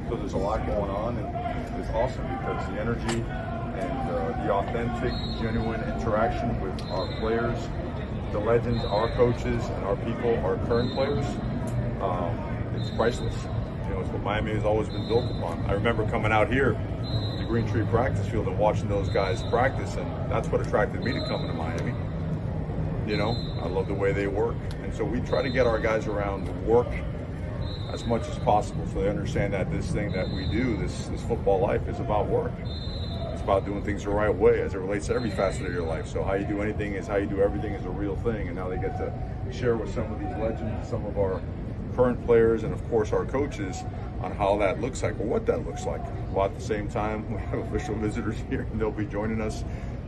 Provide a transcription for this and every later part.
So there's a lot going on, and it's awesome because the energy and the authentic, genuine interaction with our players, the legends, our coaches, and our people, our current players, it's priceless. You know, it's what Miami has always been built upon. I remember coming out here, the Green Tree practice field, and watching those guys practice, and that's what attracted me to coming to Miami. You know, I love the way they work. And so we try to get our guys around work as much as possible so they understand that this thing that we do, this football life, is about work. It's about doing things the right way as it relates to every facet of your life. So how you do anything is how you do everything is a real thing. And now they get to share with some of these legends, some of our current players, and of course our coaches on how that looks like, or what that looks like. Well, at the same time, we have official visitors here and they'll be joining us.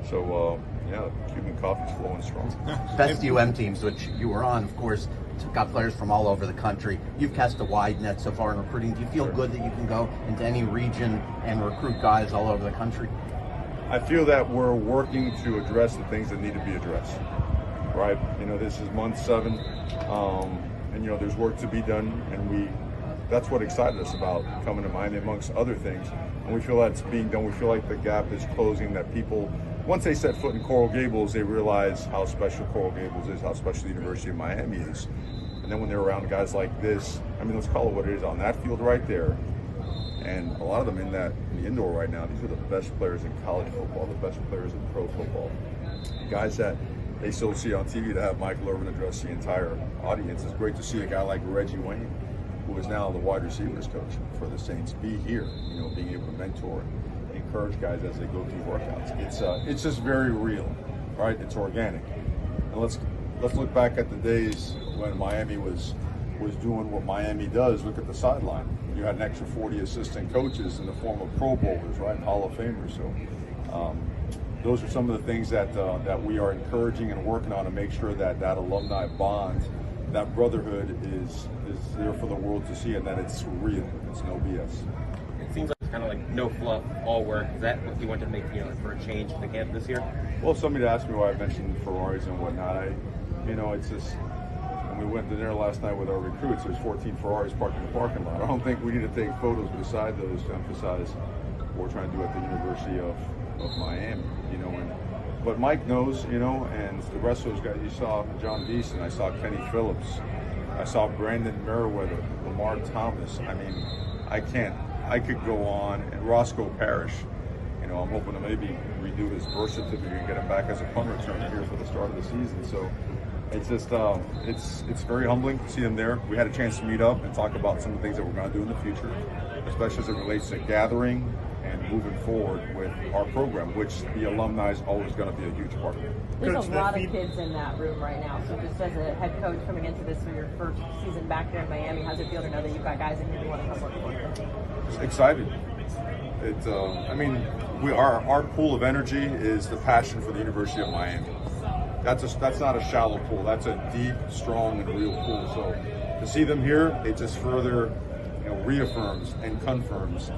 So yeah, Cuban coffee's flowing strong. Best UM teams, which you were on, of course, got players from all over the country. You've cast a wide net so far in recruiting. Do you feel good that you can go into any region and recruit guys all over the country? I feel that we're working to address the things that need to be addressed, right? You know, this is month 7, and you know, there's work to be done, and that's what excited us about coming to Miami, amongst other things. And we feel that's being done. We feel like the gap is closing, that people, once they set foot in Coral Gables, they realize how special Coral Gables is, how special the University of Miami is. And then when they're around guys like this, I mean, let's call it what it is, on that field right there, and a lot of them in the indoor right now, these are the best players in college football, the best players in pro football. Guys that they still see on TV, to have Michael Irvin address the entire audience. It's great to see a guy like Reggie Wayne, who is now the wide receivers coach for the Saints, be here, you know, being able to mentor and encourage guys as they go through workouts. It's just very real, right? It's organic. And let's look back at the days when Miami was doing what Miami does. Look at the sideline. You had an extra 40 assistant coaches in the form of Pro Bowlers, right? Hall of Famers. So those are some of the things that we are encouraging and working on to make sure that alumni bond, that brotherhood is there for the world to see, and that it's real. It's no BS. It seems like it's kind of like no fluff, all work. Is that what you want to make, you know, for a change in the camp this year? Well, somebody asked me why I mentioned Ferraris and whatnot. You know, it's just, when we went to dinner last night with our recruits, there's 14 Ferraris parked in the parking lot. I don't think we need to take photos beside those to emphasize what we're trying to do at the University of Miami, you know. But Mike knows, you know, and the rest of those guys, you saw John Deason, I saw Kenny Phillips, I saw Brandon Merriweather, Lamar Thomas. I mean, I could go on, and Roscoe Parrish. You know, I'm hoping to maybe redo his birth certificate and get him back as a punt returner here for the start of the season. So it's just, it's very humbling to see them there. We had a chance to meet up and talk about some of the things that we're going to do in the future, especially as it relates to gathering and moving forward with our program, which the alumni is always going to be a huge part of. There's a lot of kids in that room right now. So just as a head coach coming into this for your first season back there in Miami, how's it feel to know that you've got guys in here who want to come work for you? Just excited. I mean, our pool of energy is the passion for the University of Miami. That's not a shallow pool. That's a deep, strong, and real pool. So to see them here, it just further, you know, reaffirms and confirms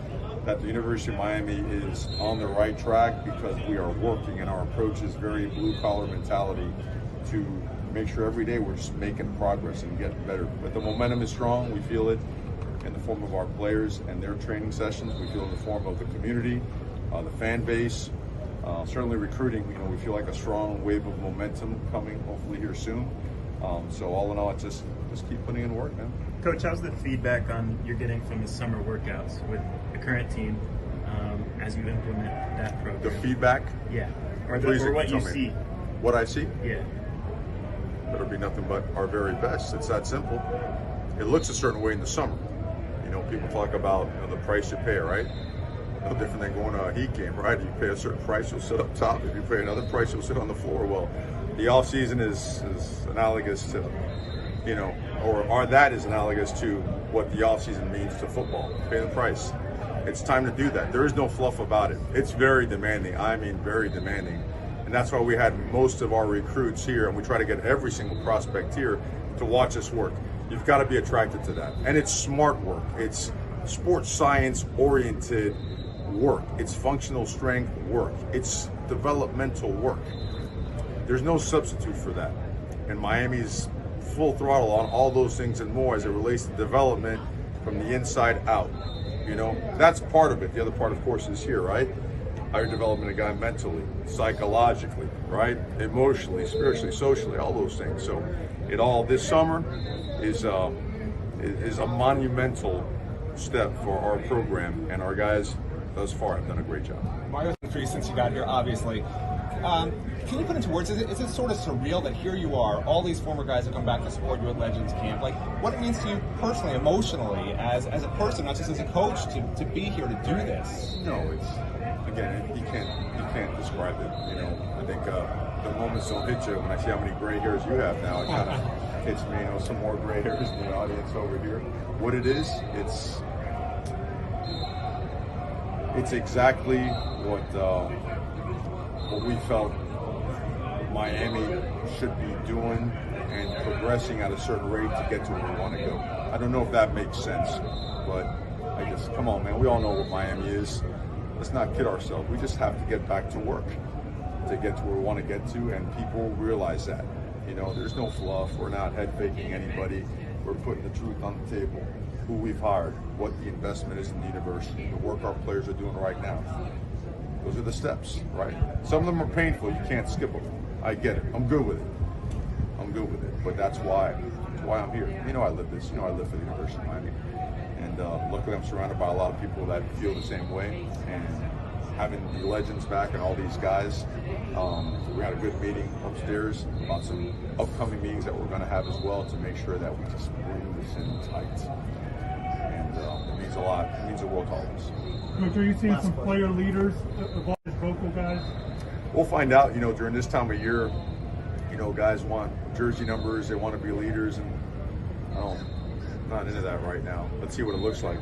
that the University of Miami is on the right track, because we are working, and our approach is very blue-collar mentality to make sure every day we're just making progress and getting better. But the momentum is strong. We feel it in the form of our players and their training sessions. We feel it in the form of the community, the fan base, certainly recruiting. You know, we feel like a strong wave of momentum coming, hopefully here soon. So all in all, it's just keep putting in work, man. Coach, how's the feedback you're getting from the summer workouts with the current team as you implement that program? The feedback? Yeah. Or what you see. What I see? Yeah. Better be nothing but our very best. It's that simple. It looks a certain way in the summer. You know, people talk about, you know, the price you pay, right? No different than going to a Heat game, right? You pay a certain price, you'll sit up top. If you pay another price, you'll sit on the floor. Well, the off season is analogous to, you know, or that is analogous to what the off season means to football. Pay the price. It's time to do that. There is no fluff about it. It's very demanding. I mean, very demanding. And that's why we had most of our recruits here, and we try to get every single prospect here to watch us work. You've got to be attracted to that. And it's smart work. It's sports science oriented work. It's functional strength work. It's developmental work. There's no substitute for that. And Miami's full throttle on all those things and more as it relates to development from the inside out. You know, that's part of it. The other part, of course, is here, right? How you're developing a guy mentally, psychologically, right? Emotionally, spiritually, socially, all those things. So it all this summer is a monumental step for our program, and our guys thus far have done a great job. Mario's increased since you got here, obviously. Can you put into words, is it sort of surreal that here you are, all these former guys have come back to support you at Legends Camp? Like, what it means to you personally, emotionally, as a person, not just as a coach, to be here to do this? No, it's, again, you can't describe it. You know, I think the moments don't hit you when I see how many gray hairs you have now. It kind of hits me, you know, some more gray hairs in the audience over here. What it is, it's exactly what we felt Miami should be doing and progressing at a certain rate to get to where we want to go. I don't know if that makes sense, but I just, come on, man, we all know what Miami is. Let's not kid ourselves. We just have to get back to work to get to where we want to get to, and people realize that. You know, there's no fluff. We're not head faking anybody. We're putting the truth on the table. Who we've hired, what the investment is in the university, the work our players are doing right now. Those are the steps, right? Some of them are painful. You can't skip them. I get it. I'm good with it. But that's why I'm here. You know I live this. You know I live for the University of Miami. And luckily I'm surrounded by a lot of people that feel the same way. And having the Legends back and all these guys, we had a good meeting upstairs about some upcoming meetings that we're going to have as well to make sure that we just bring this in tight. And it means a lot. It means the world to all of us. Coach, are you seeing some player leaders evolve as vocal guys? We'll find out, you know, during this time of year. You know, guys want jersey numbers, they want to be leaders, and I'm not into that right now. Let's see what it looks like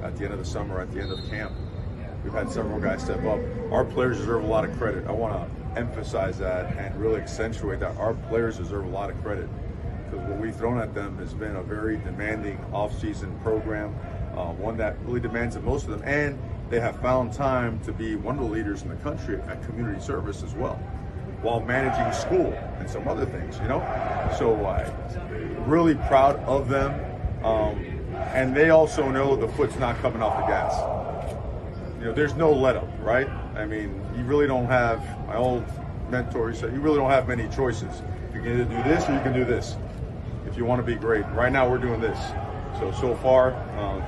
at the end of the summer, at the end of camp. We've had several guys step up. Our players deserve a lot of credit. I want to emphasize that and really accentuate that. Our players deserve a lot of credit, because what we've thrown at them has been a very demanding off-season program, one that really demands of most of them, and they have found time to be one of the leaders in the country at community service as well, while managing school and some other things, you know? So really proud of them, and they also know the foot's not coming off the gas. You know, there's no let up, right? I mean, you really don't have, my old mentor said, you really don't have many choices. You can either do this or you can do this if you want to be great. Right now we're doing this. So far,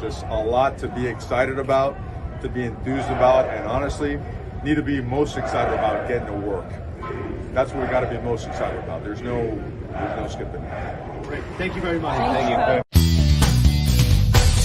just a lot to be excited about, to be enthused about, and honestly, need to be most excited about getting to work. That's what we got to be most excited about. There's no skipping. Great. Thank you very much. Thank you.